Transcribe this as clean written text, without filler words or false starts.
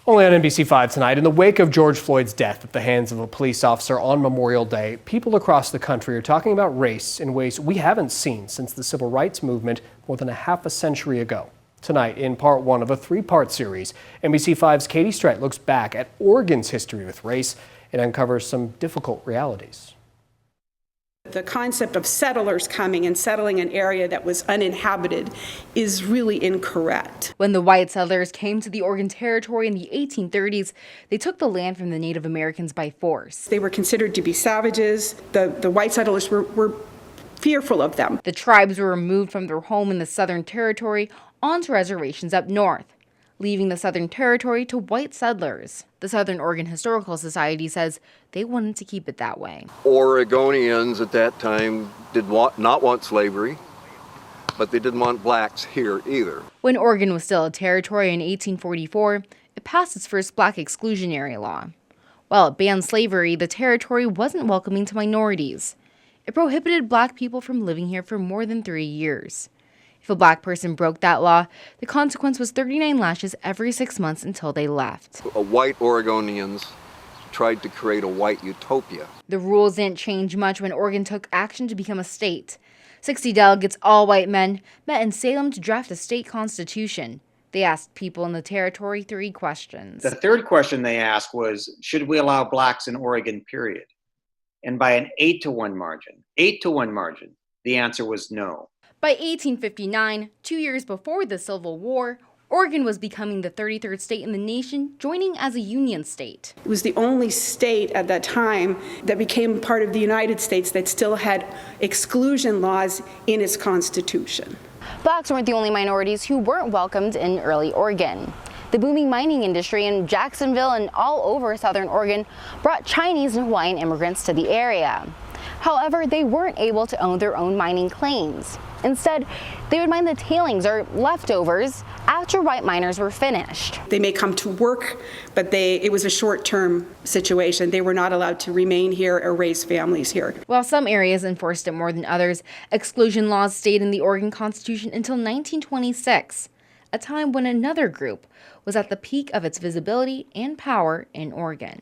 Only on NBC5 tonight, in the wake of George Floyd's death at the hands of a police officer on Memorial Day, people across the country are talking about race in ways we haven't seen since the civil rights movement more than a half a century ago. Tonight, in part one of a three-part series, NBC5's Katie Strett looks back at Oregon's history with race and uncovers some difficult realities. The concept of settlers coming and settling an area that was uninhabited is really incorrect. When the white settlers came to the Oregon Territory in the 1830s, they took the land from the Native Americans by force. They were considered to be savages. The white settlers were fearful of them. The tribes were removed from their home in the Southern Territory onto reservations up north, leaving the Southern Territory to white settlers. The Southern Oregon Historical Society says they wanted to keep it that way. Oregonians at that time did not want slavery, but they didn't want blacks here either. When Oregon was still a territory in 1844, it passed its first black exclusionary law. While it banned slavery, the territory wasn't welcoming to minorities. It prohibited black people from living here for more than 3 years. If a black person broke that law, the consequence was 39 lashes every 6 months until they left. White Oregonians tried to create a white utopia. The rules didn't change much when Oregon took action to become a state. 60 delegates, all white men, met in Salem to draft a state constitution. They asked people in the territory 3 questions. The third question they asked was, should we allow blacks in Oregon, period? And by an 8-to-1 margin, the answer was no. By 1859, 2 years before the Civil War, Oregon was becoming the 33rd state in the nation, joining as a union state. It was the only state at that time that became part of the United States that still had exclusion laws in its constitution. Blacks weren't the only minorities who weren't welcomed in early Oregon. The booming mining industry in Jacksonville and all over southern Oregon brought Chinese and Hawaiian immigrants to the area. However, they weren't able to own their own mining claims. Instead, they would mine the tailings or leftovers after white miners were finished. They may come to work, but it was a short-term situation. They were not allowed to remain here or raise families here. While some areas enforced it more than others, exclusion laws stayed in the Oregon Constitution until 1926, a time when another group was at the peak of its visibility and power in Oregon.